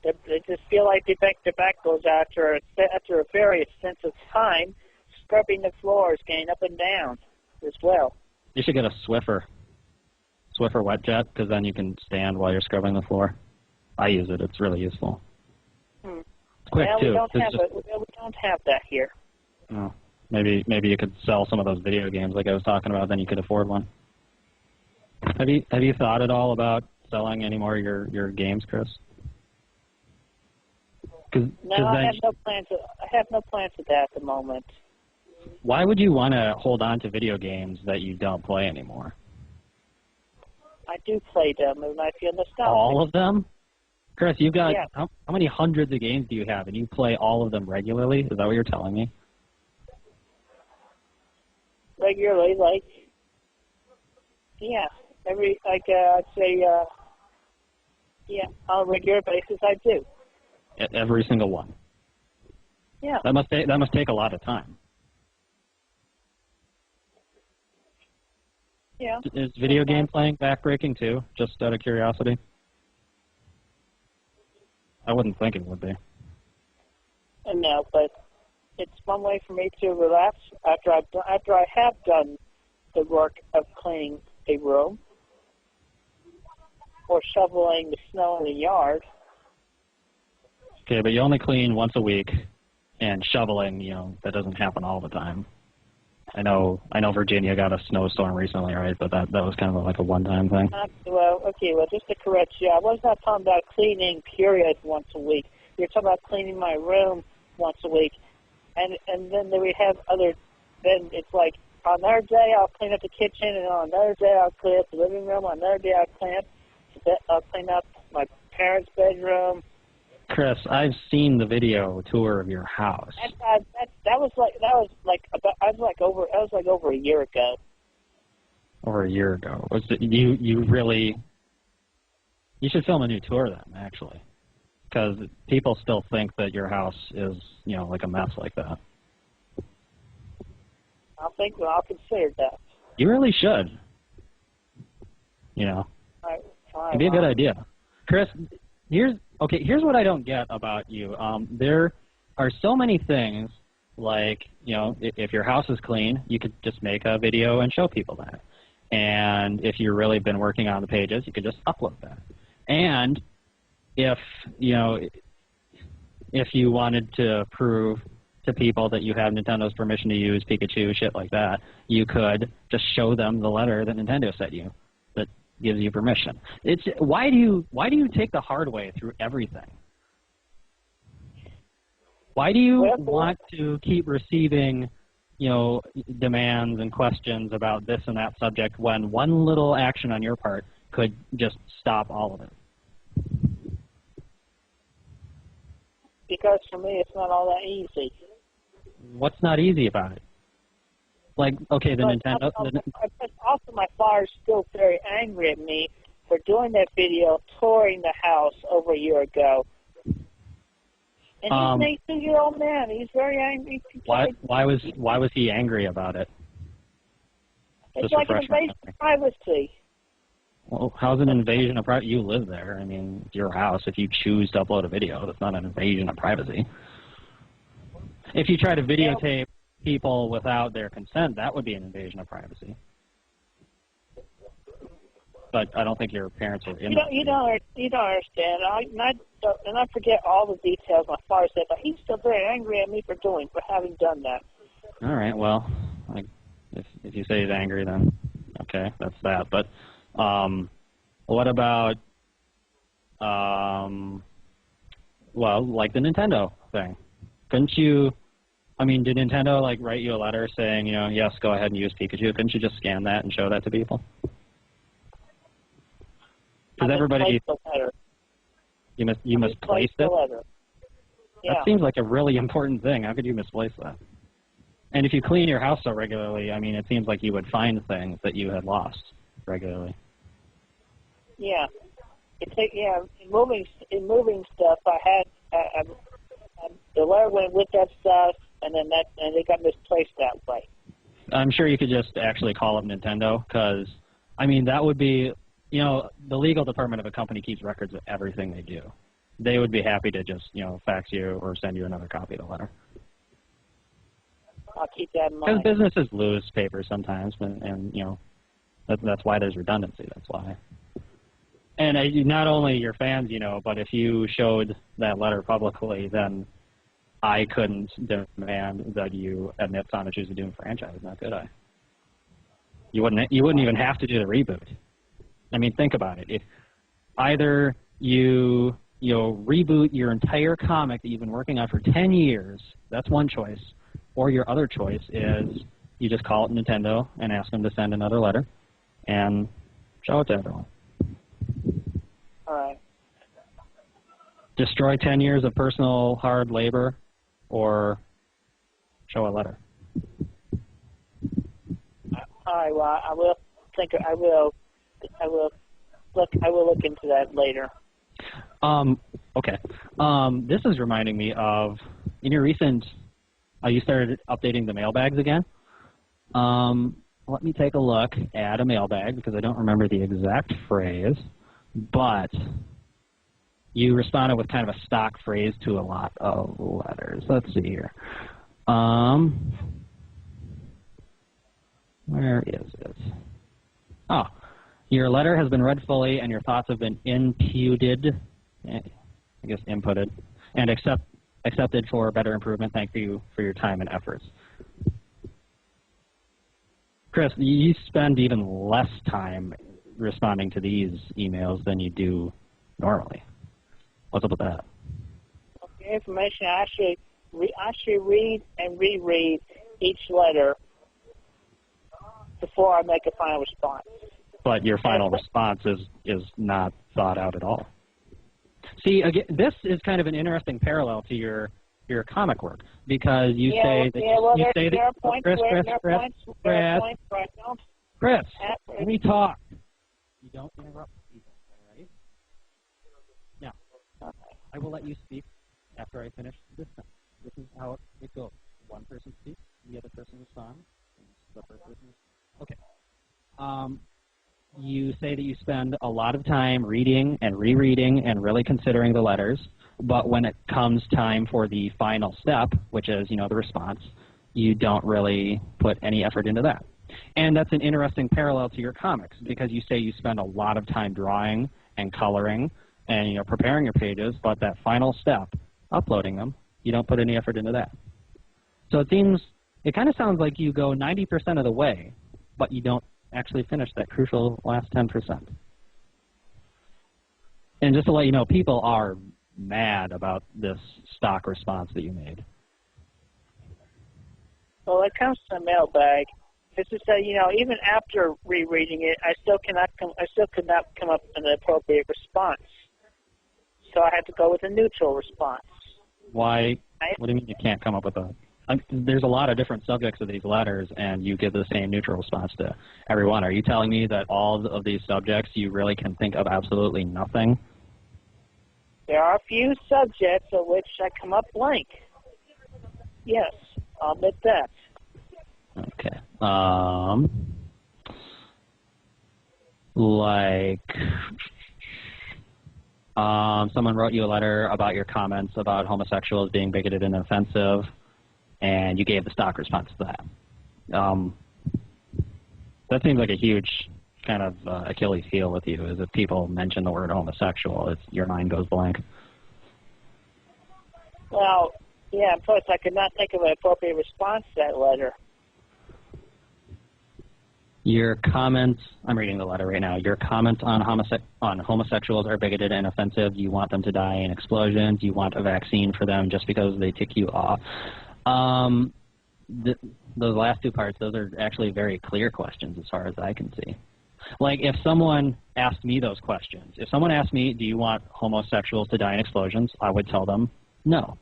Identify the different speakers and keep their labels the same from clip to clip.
Speaker 1: They just feel like the back goes after a very extensive time scrubbing the floors, getting up and down as well.
Speaker 2: You should get a Swiffer wet jet, because then you can stand while you're scrubbing the floor. I use it. It's really useful. It's quick,
Speaker 1: well,
Speaker 2: too.
Speaker 1: We don't have that here.
Speaker 2: Oh, maybe you could sell some of those video games like I was talking about, then you could afford one. Have you thought at all about selling any more of your games, Chris?
Speaker 1: No, I have no plans. I have no plans for that at the moment.
Speaker 2: Why would you want to hold on to video games that you don't play anymore?
Speaker 1: I do play them, and I feel nostalgic.
Speaker 2: All of them? Chris, you've got, how many hundreds of games do you have, and you play all of them regularly? Is that what you're telling me?
Speaker 1: Regularly, I'd say, on a regular basis, I do.
Speaker 2: Every single one?
Speaker 1: Yeah.
Speaker 2: That must take a lot of time.
Speaker 1: Yeah.
Speaker 2: Is video game playing backbreaking too, just out of curiosity? I wouldn't think it would be.
Speaker 1: No, but it's one way for me to relax after I have done the work of cleaning a room or shoveling the snow in the yard.
Speaker 2: Okay, but you only clean once a week, and shoveling, that doesn't happen all the time. I know Virginia got a snowstorm recently, right? But that was kind of like a one-time thing.
Speaker 1: Well, just to correct you, I was not talking about cleaning, period, once a week. You're talking about cleaning my room once a week. And then we have then it's like, on another day I'll clean up the kitchen, and on another day I'll clean up the living room, on another day I'll clean up my parents' bedroom.
Speaker 2: Chris, I've seen the video tour of your house.
Speaker 1: That was over a year ago.
Speaker 2: Over a year ago. You really? You should film a new tour then, actually, because people still think that your house is, like a mess like that.
Speaker 1: I'll consider that.
Speaker 2: You really should. It'd be a good idea, Chris. Here's what I don't get about you. There are so many things, like, if your house is clean, you could just make a video and show people that. And if you've really been working on the pages, you could just upload that. And if you wanted to prove to people that you have Nintendo's permission to use Pikachu, shit like that, you could just show them the letter that Nintendo sent you that gives you permission. Why do you take the hard way through everything? Why do you want to keep receiving, demands and questions about this and that subject when one little action on your part could just stop all of it?
Speaker 1: Because for me, it's not all that easy.
Speaker 2: What's not easy about it? Like, okay, the Nintendo...
Speaker 1: Also, my father's still very angry at me for doing that video touring the house over a year ago. And he's an 82-year-old man. He's very angry.
Speaker 2: Why was he angry about it?
Speaker 1: It's
Speaker 2: Just
Speaker 1: like an invasion of privacy.
Speaker 2: Well, how's an invasion of privacy? You live there. I mean, it's your house. If you choose to upload a video, that's not an invasion of privacy. If you try to videotape people without their consent, that would be an invasion of privacy. But I don't think your parents are in.
Speaker 1: You don't understand. I forget all the details my father said, but he's still very angry at me for having done that.
Speaker 2: All right. Well, if you say he's angry, then okay, that's that. But what about like the Nintendo thing? Couldn't you? I mean, did Nintendo write you a letter saying, yes, go ahead and use Pikachu? Couldn't you just scan that and show that to people? Because everybody, you misplaced it.
Speaker 1: Yeah.
Speaker 2: That seems like a really important thing. How could you misplace that? And if you clean your house so regularly, I mean, it seems like you would find things that you had lost regularly.
Speaker 1: Yeah. In moving stuff, I had the letter went with that stuff, and they got misplaced that way.
Speaker 2: I'm sure you could just actually call up Nintendo, because, I mean, that would be, the legal department of a company keeps records of everything they do. they would be happy to just, fax you or send you another copy of the letter.
Speaker 1: I'll keep that in mind.
Speaker 2: Because businesses lose paper sometimes, and that's why there's redundancy. That's why. And not only your fans, but if you showed that letter publicly, then I couldn't demand that you admit Sonic Choose a Doom franchise, now could I? You wouldn't even have to do the reboot. I mean, think about it. If either you reboot your entire comic that you've been working on for 10 years, that's one choice, or your other choice is you just call it Nintendo and ask them to send another letter and show it to everyone.
Speaker 1: All right.
Speaker 2: Destroy 10 years of personal hard labor or show a letter.
Speaker 1: All right. Well, I will look into that later.
Speaker 2: Okay. This is reminding me of in your recent. You started updating the mailbags again. Let me take a look at a mailbag because I don't remember the exact phrase, but you responded with kind of a stock phrase to a lot of letters. Let's see here. Where is it? Oh, your letter has been read fully and your thoughts have been inputted, inputted, and accepted for better improvement. Thank you for your time and efforts. Chris, you spend even less time responding to these emails than you do normally. What's up with that?
Speaker 1: The information, I actually read and reread each letter before I make a final response.
Speaker 2: But your final response is not thought out at all. See, again, this is kind of an interesting parallel to your comic work because you say that Chris, let me talk. You don't interrupt people, all right? Now, I will let you speak after I finish this sentence. This is how it goes. One person speaks, the other person responds, and the first person okay. You say that you spend a lot of time reading and rereading and really considering the letters, but when it comes time for the final step, which is, the response, you don't really put any effort into that. And that's an interesting parallel to your comics because you say you spend a lot of time drawing and coloring and, preparing your pages, but that final step, uploading them, you don't put any effort into that. So it kind of sounds like you go 90% of the way, but you don't actually finish that crucial last 10%. And just to let you know, people are mad about this stock response that you made.
Speaker 1: Well, when it comes to the mailbag, it's just that, even after rereading it, I still could not come up with an appropriate response. So I had to go with a neutral response.
Speaker 2: Why? What do you mean you can't come up with a... There's a lot of different subjects of these letters, and you give the same neutral response to everyone. Are you telling me that all of these subjects you really can think of absolutely nothing?
Speaker 1: There are a few subjects of which I come up blank. Yes, I'll admit that.
Speaker 2: Okay. Someone wrote you a letter about your comments about homosexuals being bigoted and offensive, and you gave the stock response to that. That seems like a huge kind of Achilles heel with you, is if people mention the word homosexual, your mind goes blank.
Speaker 1: Well, yeah, plus I could not think of an appropriate response to that letter.
Speaker 2: Your comments, I'm reading the letter right now, your comments on homosexuals are bigoted and offensive. You want them to die in explosions. You want a vaccine for them just because they tick you off. Those last two parts, those are actually very clear questions as far as I can see. Like, if someone asked me those questions, if someone asked me, do you want homosexuals to die in explosions, I would tell them no.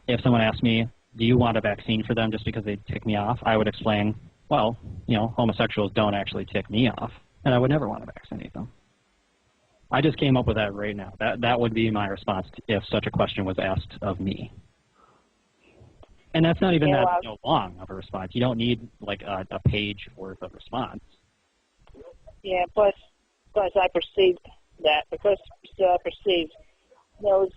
Speaker 2: If someone asked me, do you want a vaccine for them just because they tick me off, I would explain, well, homosexuals don't actually tick me off, and I would never want to vaccinate them. I just came up with that right now. That would be my response if such a question was asked of me. And that's not even that long of a response. You don't need, like, a page worth of response. Yeah,
Speaker 1: plus I perceived that, because I perceived knows